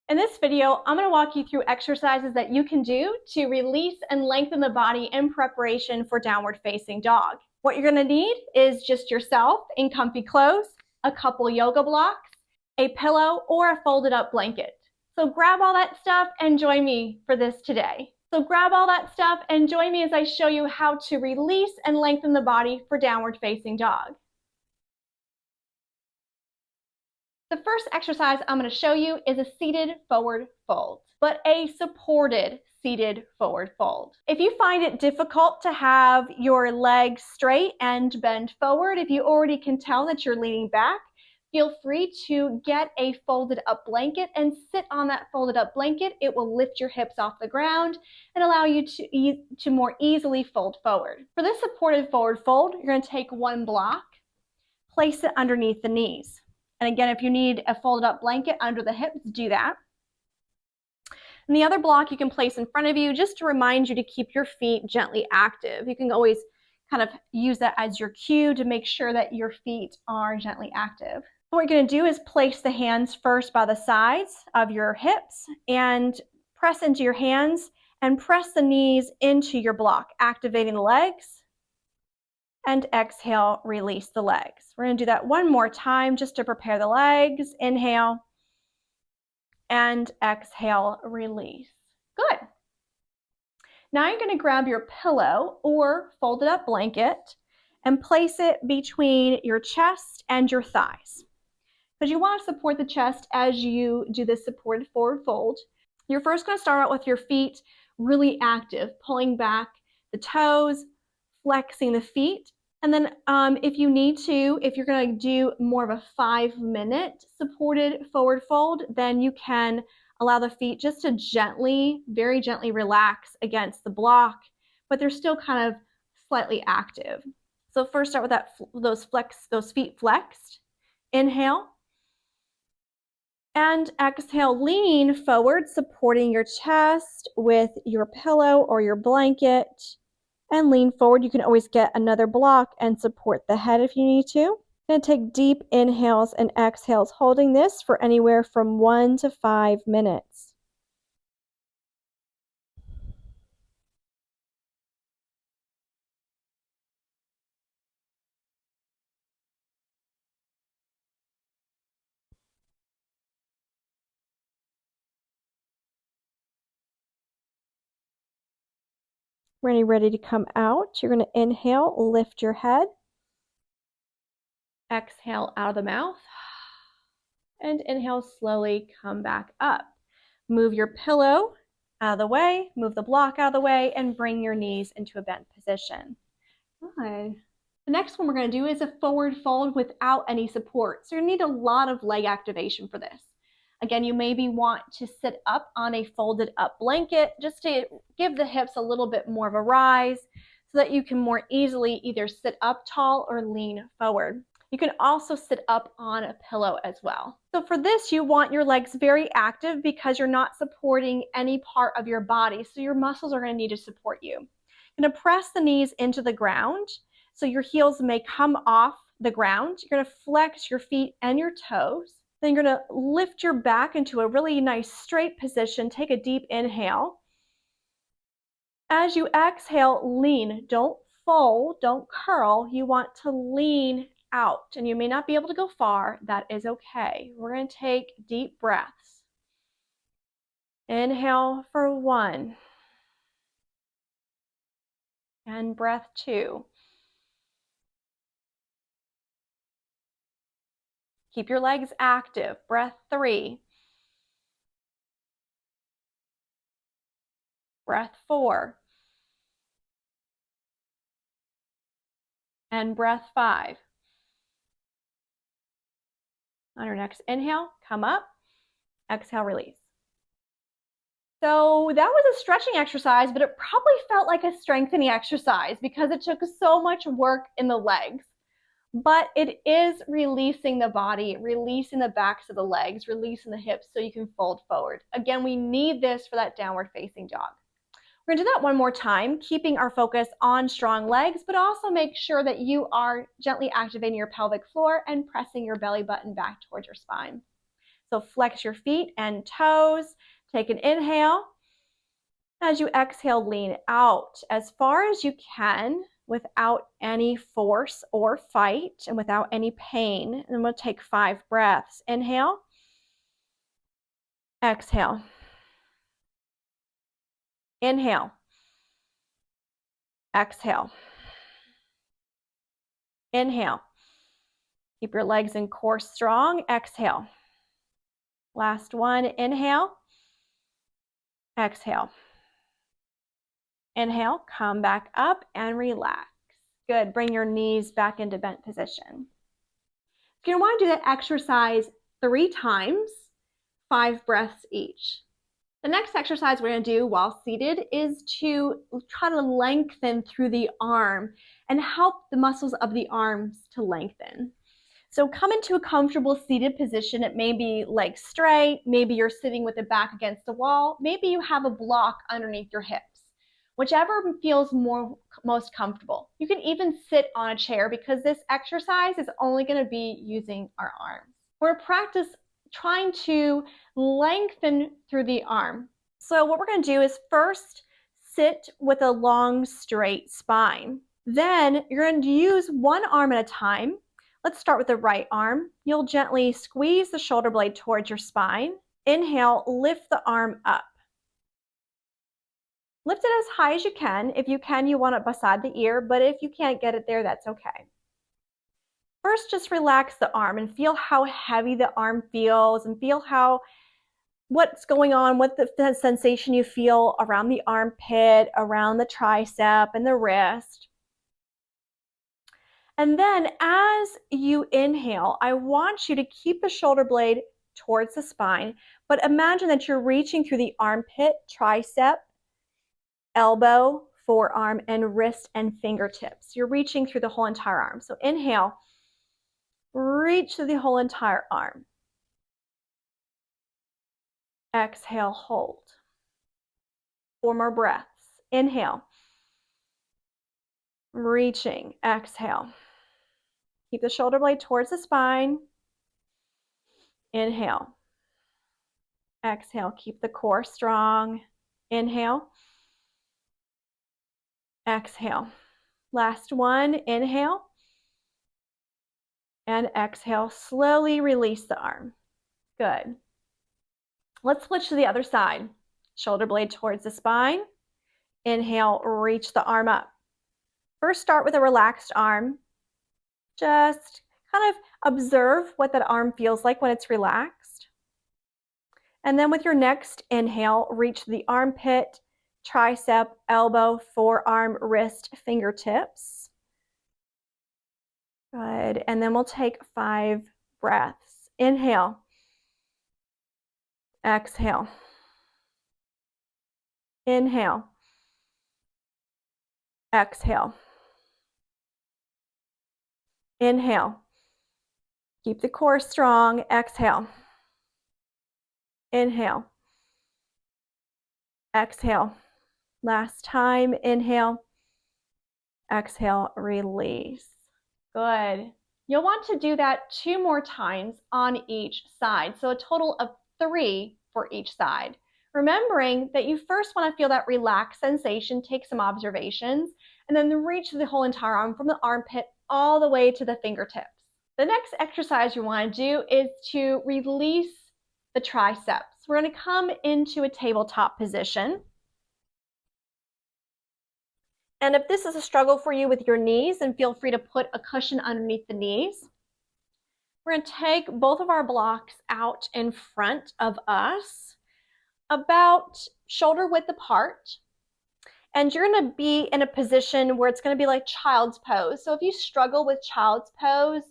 In this video, I'm going to walk you through exercises that you can do to release and lengthen the body in preparation for downward facing dog. What you're going to need is just yourself in comfy clothes, a couple yoga blocks, a pillow, or a folded up blanket. So grab all that stuff and join me for this today. So grab all that stuff and join me as I show you how to release and lengthen the body for downward facing dog. The first exercise I'm going to show you is a seated forward fold, but a supported seated forward fold. If you find it difficult to have your legs straight and bend forward, if you already can tell that you're leaning back, feel free to get a folded up blanket and sit on that folded up blanket. It will lift your hips off the ground and allow you to more easily fold forward. For this supported forward fold, you're going to take one block, place it underneath the knees. And again, if you need a folded up blanket under the hips, do that. And the other block you can place in front of you just to remind you to keep your feet gently active. You can always kind of use that as your cue to make sure that your feet are gently active. What you're going to do is place the hands first by the sides of your hips and press into your hands and press the knees into your block, activating the legs. And exhale, release the legs. We're going to do that one more time just to prepare the legs. Inhale and exhale, release. Good. Now you're going to grab your pillow or folded up blanket and place it between your chest and your thighs. Because you want to support the chest as you do this supported forward fold. You're first going to start out with your feet really active, pulling back the toes, flexing the feet. And then if you need to, if you're going to do more of a 5-minute supported forward fold, then you can allow the feet just to gently, very gently relax against the block, but they're still kind of slightly active. So first start with those feet flexed. Inhale. And exhale, lean forward, supporting your chest with your pillow or your blanket. And lean forward. You can always get another block and support the head if you need to. I'm going to take deep inhales and exhales, holding this for anywhere from 1 to 5 minutes. When you're ready to come out, you're going to inhale, lift your head. Exhale out of the mouth. And inhale, slowly come back up. Move your pillow out of the way, move the block out of the way, and bring your knees into a bent position. Good. The next one we're going to do is a forward fold without any support. So you need a lot of leg activation for this. Again, you maybe want to sit up on a folded up blanket just to give the hips a little bit more of a rise so that you can more easily either sit up tall or lean forward. You can also sit up on a pillow as well. So for this, you want your legs very active because you're not supporting any part of your body. So your muscles are going to need to support you. You're going to press the knees into the ground so your heels may come off the ground. You're going to flex your feet and your toes. Then you're going to lift your back into a really nice straight position. Take a deep inhale. As you exhale, lean. Don't fold, don't curl. You want to lean out, and you may not be able to go far. That is okay. We're going to take deep breaths. Inhale for 1. And breath 2. Keep your legs active. Breath 3. Breath 4. And breath 5. On your next inhale, come up. Exhale, release. So that was a stretching exercise, but it probably felt like a strengthening exercise because it took so much work in the legs. But it is releasing the body, releasing the backs of the legs, releasing the hips so you can fold forward. Again, we need this for that downward facing dog. We're going to do that one more time, keeping our focus on strong legs, but also make sure that you are gently activating your pelvic floor and pressing your belly button back towards your spine. So flex your feet and toes. Take an inhale. As you exhale, lean out as far as you can without any force or fight and without any pain. And we'll take 5 breaths. Inhale. Exhale. Inhale. Exhale. Inhale. Keep your legs and core strong. Exhale. Last one. Inhale. Exhale. Inhale. Come back up and relax. Good. Bring your knees back into bent position. You're going to want to do that exercise 3 times, 5 breaths each. The next exercise we're going to do while seated is to try to lengthen through the arm and help the muscles of the arms to lengthen. So come into a comfortable seated position. It may be legs straight, maybe you're sitting with the back against the wall, maybe you have a block underneath your hips. Whichever feels most comfortable. You can even sit on a chair because this exercise is only going to be using our arms. We're going to practice trying to lengthen through the arm. So what we're going to do is first sit with a long straight spine. Then you're going to use one arm at a time. Let's start with the right arm. You'll gently squeeze the shoulder blade towards your spine. Inhale, lift the arm up. Lift it as high as you can. If you can, you want it beside the ear, but if you can't get it there, that's okay. First, just relax the arm and feel how heavy the arm feels and feel what's going on, what the sensation you feel around the armpit, around the tricep and the wrist. And then as you inhale, I want you to keep the shoulder blade towards the spine, but imagine that you're reaching through the armpit, tricep, elbow, forearm, and wrist and fingertips. You're reaching through the whole entire arm. So inhale, reach through the whole entire arm. Exhale, hold. 4 more breaths. Inhale, reaching, exhale. Keep the shoulder blade towards the spine. Inhale, exhale, keep the core strong. Inhale, exhale. Last one, inhale. And exhale, slowly release the arm. Good. Let's switch to the other side. Shoulder blade towards the spine. Inhale, reach the arm up. First, start with a relaxed arm. Just kind of observe what that arm feels like when it's relaxed. And then with your next inhale, reach the armpit, tricep, elbow, forearm, wrist, fingertips. Good. And then we'll take 5 breaths. Inhale. Exhale. Inhale. Exhale. Inhale. Keep the core strong. Exhale. Inhale. Exhale. Last time. Inhale. Exhale. Release. Good. You'll want to do that 2 more times on each side. So a total of 3 for each side. Remembering that you first want to feel that relaxed sensation, take some observations, and then reach the whole entire arm from the armpit all the way to the fingertips. The next exercise you want to do is to release the triceps. We're going to come into a tabletop position. And if this is a struggle for you with your knees, then feel free to put a cushion underneath the knees. We're going to take both of our blocks out in front of us, about shoulder width apart. And you're going to be in a position where it's going to be like child's pose. So if you struggle with child's pose,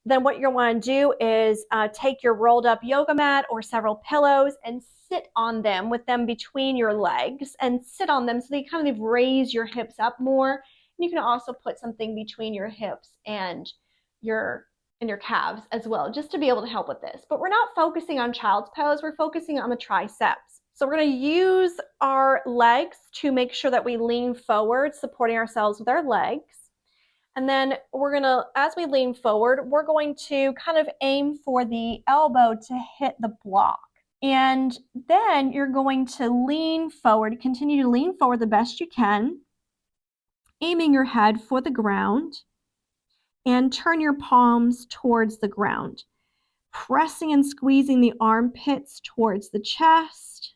then what you'll want to do is take your rolled up yoga mat or several pillows and sit on them with them between your legs and sit on them so they kind of raise your hips up more. And you can also put something between your hips and your calves as well, just to be able to help with this. But we're not focusing on child's pose, we're focusing on the triceps. So we're going to use our legs to make sure that we lean forward, supporting ourselves with our legs. And then we're gonna, as we lean forward, we're going to kind of aim for the elbow to hit the block. And then you're going to lean forward, continue to lean forward the best you can, aiming your head for the ground, and turn your palms towards the ground, pressing and squeezing the armpits towards the chest.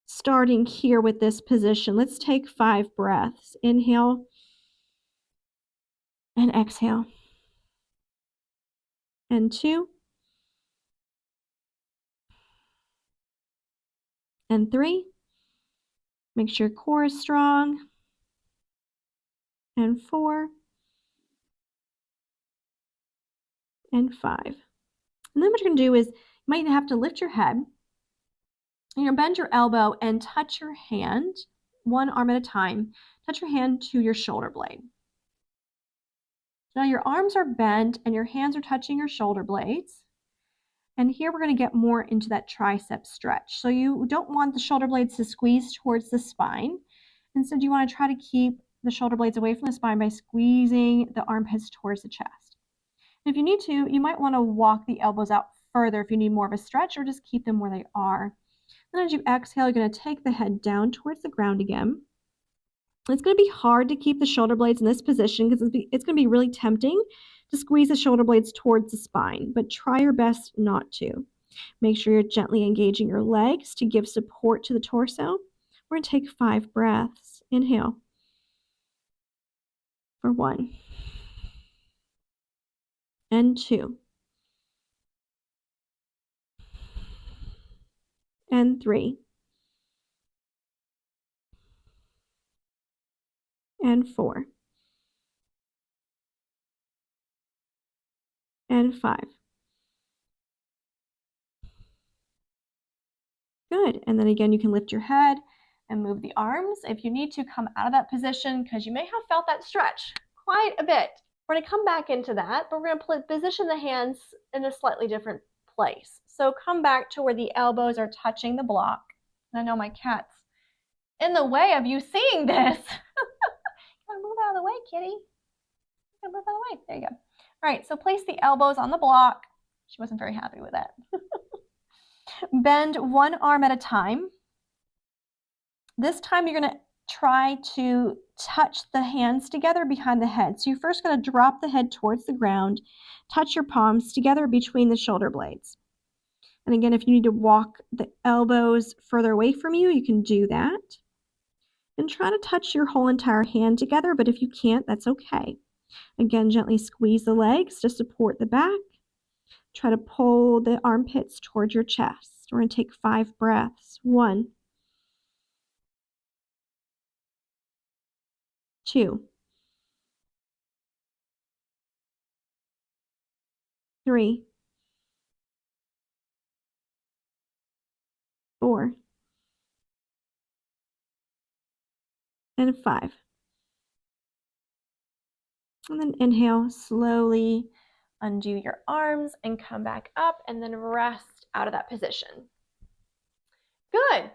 Starting here with this position, let's take 5 breaths. Inhale and exhale. And 2. And 3. Make sure your core is strong. And 4. And 5. And then what you're going to do is you might have to lift your head. You're going to bend your elbow and touch your hand, one arm at a time. Touch your hand to your shoulder blade. Now your arms are bent and your hands are touching your shoulder blades. And here we're going to get more into that tricep stretch. So you don't want the shoulder blades to squeeze towards the spine. Instead, you want to try to keep the shoulder blades away from the spine by squeezing the armpits towards the chest. And if you need to, you might want to walk the elbows out further if you need more of a stretch, or just keep them where they are. Then as you exhale, you're going to take the head down towards the ground again. It's going to be hard to keep the shoulder blades in this position because it's going to be really tempting to squeeze the shoulder blades towards the spine, but try your best not to. Make sure you're gently engaging your legs to give support to the torso. We're going to take 5 breaths. Inhale for 1 and 2 and 3 and 4 and 5. Good. And then again, you can lift your head and move the arms. If you need to, come out of that position because you may have felt that stretch quite a bit. We're going to come back into that, but we're going to position the hands in a slightly different place. So come back to where the elbows are touching the block. And I know my cat's in the way of you seeing this. Gotta move out of the way, kitty. Gotta move out of the way. There you go. All right, so place the elbows on the block. She wasn't very happy with that. Bend one arm at a time. This time you're going to try to touch the hands together behind the head. So you're first going to drop the head towards the ground, touch your palms together between the shoulder blades. And again, if you need to walk the elbows further away from you, you can do that. And try to touch your whole entire hand together, but if you can't, that's okay. Again, gently squeeze the legs to support the back. Try to pull the armpits towards your chest. We're going to take 5 breaths. 1, 2, 3, 4, and 5. And then inhale, slowly undo your arms and come back up and then rest out of that position. Good.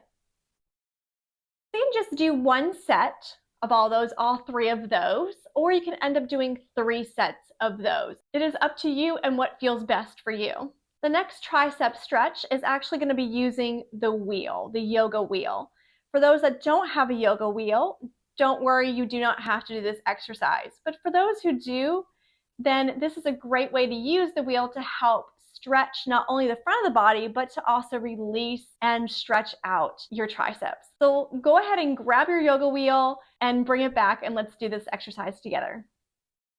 So you can just do 1 set of all 3 of those, or you can end up doing 3 sets of those. It is up to you and what feels best for you. The next tricep stretch is actually going to be using the wheel, the yoga wheel. For those that don't have a yoga wheel, don't worry, you do not have to do this exercise. But for those who do, then this is a great way to use the wheel to help stretch not only the front of the body, but to also release and stretch out your triceps. So go ahead and grab your yoga wheel and bring it back, and let's do this exercise together.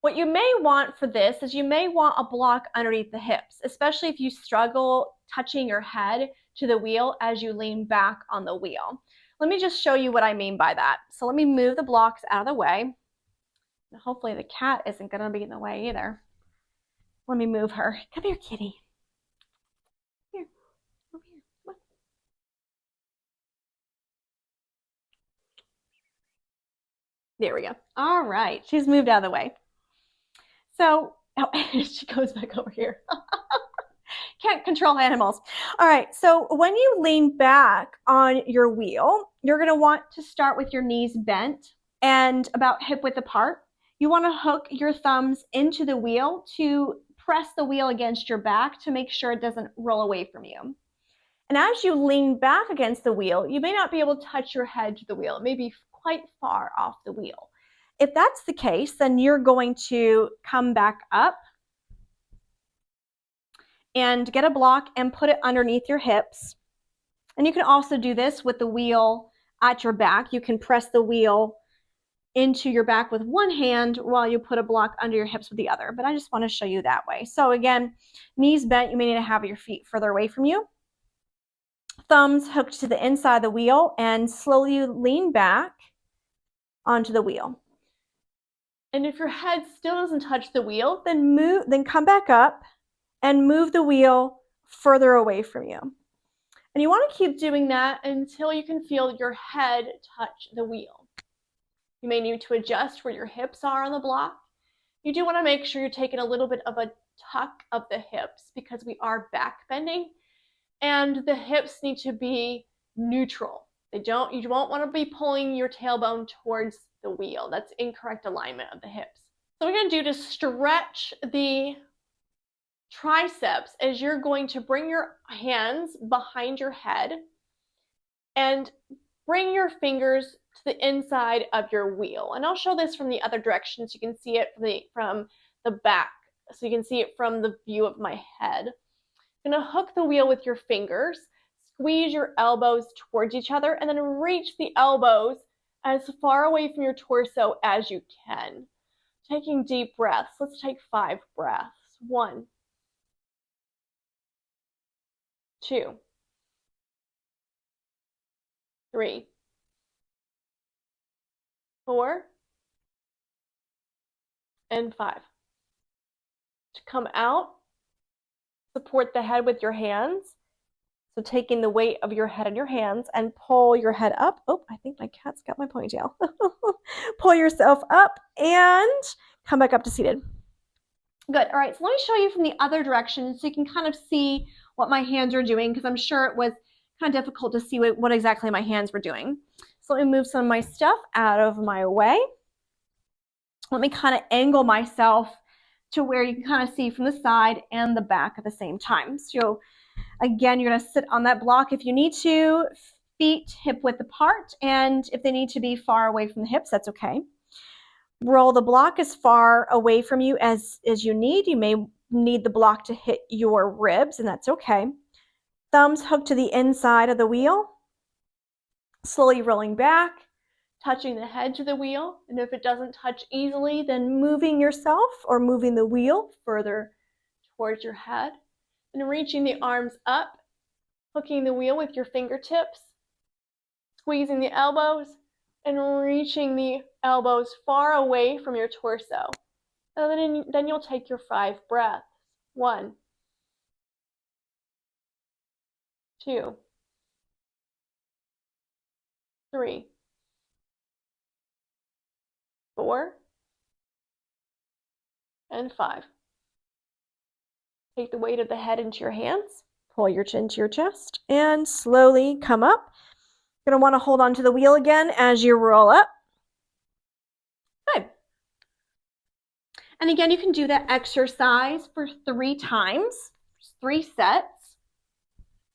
What you may want for this is you may want a block underneath the hips, especially if you struggle touching your head to the wheel as you lean back on the wheel. Let me just show you what I mean by that. So let me move the blocks out of the way. And hopefully the cat isn't going to be in the way either. Let me move her. Come here, kitty. Here. Over here. Come on. There we go. All right. She's moved out of the way. So, oh, she goes back over here. Can't control animals. All right, so when you lean back on your wheel, you're going to want to start with your knees bent and about hip width apart. you want to hook your thumbs into the wheel to press the wheel against your back to make sure it doesn't roll away from you. And as you lean back against the wheel, you may not be able to touch your head to the wheel. It may be quite far off the wheel. If that's the case, then you're going to come back up and get a block and put it underneath your hips. And you can also do this with the wheel at your back. You can press the wheel into your back with one hand while you put a block under your hips with the other. But I just want to show you that way. So again, knees bent, you may need to have your feet further away from you. Thumbs hooked to the inside of the wheel and slowly lean back onto the wheel. And if your head still doesn't touch the wheel, then come back up and move the wheel further away from you. And you want to keep doing that until you can feel your head touch the wheel. You may need to adjust where your hips are on the block. You do want to make sure you're taking a little bit of a tuck of the hips because we are back bending, and the hips need to be neutral. You won't want to be pulling your tailbone towards the wheel. That's incorrect alignment of the hips. So what we're going to do to stretch the triceps is you're going to bring your hands behind your head and bring your fingers to the inside of your wheel. And I'll show this from the other direction so you can see it from the back, so you can see it from the view of my head. You're going to hook the wheel with your fingers, squeeze your elbows towards each other, and then reach the elbows as far away from your torso as you can. Taking deep breaths. Let's take 5 breaths. 1, 2, 3, 4, and 5. To come out, support the head with your hands. So taking the weight of your head in your hands and pull your head up. Oh, I think my cat's got my ponytail. Pull yourself up and come back up to seated. Good. All right, so let me show you from the other direction so you can kind of see what my hands are doing, because I'm sure it was kind of difficult to see what exactly my hands were doing. So let me move some of my stuff out of my way. Let me kind of angle myself to where you can kind of see from the side and the back at the same time. So again, you're going to sit on that block if you need to, feet hip width apart, and if they need to be far away from the hips, that's okay. Roll the block as far away from you as you need. You may need the block to hit your ribs, and that's okay. Thumbs hooked to the inside of the wheel, slowly rolling back, touching the head to the wheel, and if it doesn't touch easily, then moving yourself or moving the wheel further towards your head, and reaching the arms up, hooking the wheel with your fingertips, squeezing the elbows, and reaching the elbows far away from your torso. And then you'll take your 5 breaths. 1, 2, 3, 4, and 5. Take the weight of the head into your hands, pull your chin to your chest, and slowly come up. You're going to want to hold on to the wheel again as you roll up. Good. And again, you can do that exercise for 3 times, 3 sets.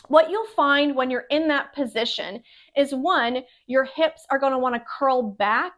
What you'll find when you're in that position is, 1, your hips are going to want to curl back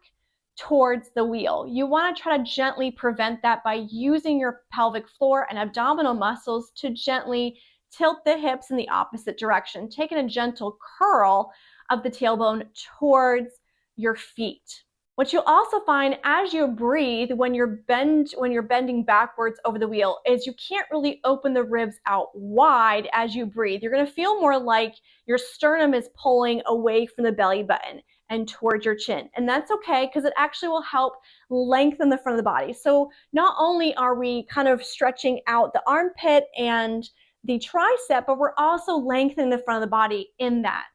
towards the wheel. You want to try to gently prevent that by using your pelvic floor and abdominal muscles to gently tilt the hips in the opposite direction, taking a gentle curl of the tailbone towards your feet. What you'll also find as you breathe when you're bending backwards over the wheel is you can't really open the ribs out wide as you breathe. You're going to feel more like your sternum is pulling away from the belly button and towards your chin. And that's okay, because it actually will help lengthen the front of the body. So not only are we kind of stretching out the armpit and the tricep, but we're also lengthening the front of the body in that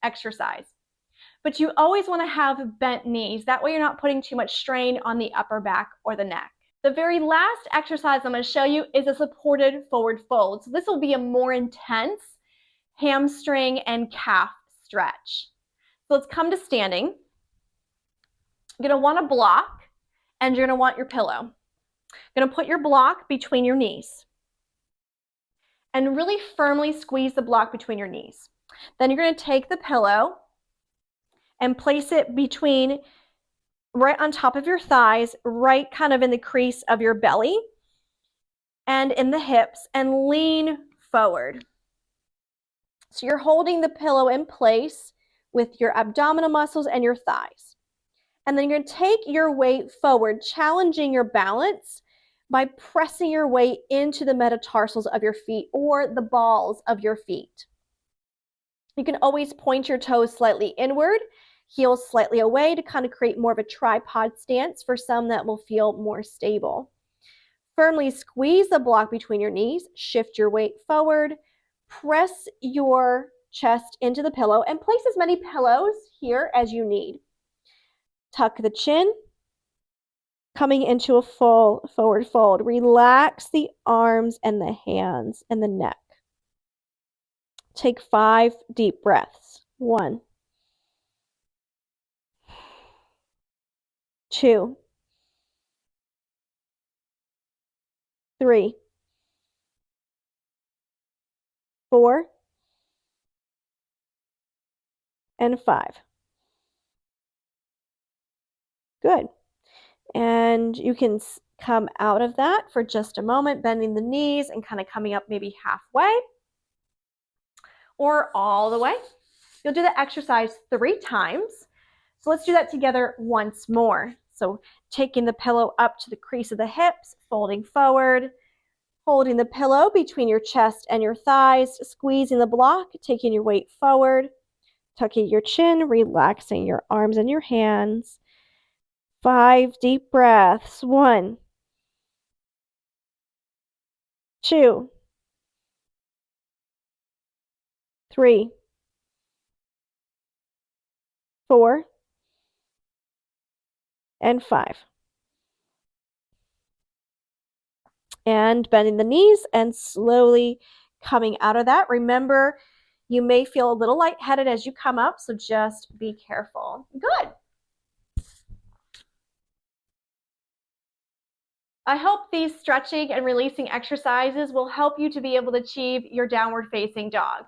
exercise. But you always want to have bent knees. That way you're not putting too much strain on the upper back or the neck. The very last exercise I'm going to show you is a supported forward fold. So this will be a more intense hamstring and calf stretch. So let's come to standing. You're going to want to block and you're going to want your pillow. You're going to put your block between your knees and really firmly squeeze the block between your knees. Then you're going to take the pillow and place it between, right on top of your thighs, right kind of in the crease of your belly and in the hips, and lean forward. So you're holding the pillow in place with your abdominal muscles and your thighs. And then you're going to take your weight forward, challenging your balance by pressing your weight into the metatarsals of your feet or the balls of your feet. You can always point your toes slightly inward, heels slightly away to kind of create more of a tripod stance for some that will feel more stable. Firmly squeeze the block between your knees, shift your weight forward, press your chest into the pillow, and place as many pillows here as you need. Tuck the chin, coming into a full forward fold. Relax the arms and the hands and the neck. Take 5 deep breaths. 1, 2, 3, 4, and 5. Good. And you can come out of that for just a moment, bending the knees and kind of coming up maybe halfway or all the way. You'll do the exercise 3 times. So let's do that together once more. So taking the pillow up to the crease of the hips, folding forward, holding the pillow between your chest and your thighs, squeezing the block, taking your weight forward, tucking your chin, relaxing your arms and your hands. 5 deep breaths. 1, 2, 3, 4, and 5. And bending the knees and slowly coming out of that. Remember, you may feel a little lightheaded as you come up, so just be careful. Good. I hope these stretching and releasing exercises will help you to be able to achieve your downward facing dog.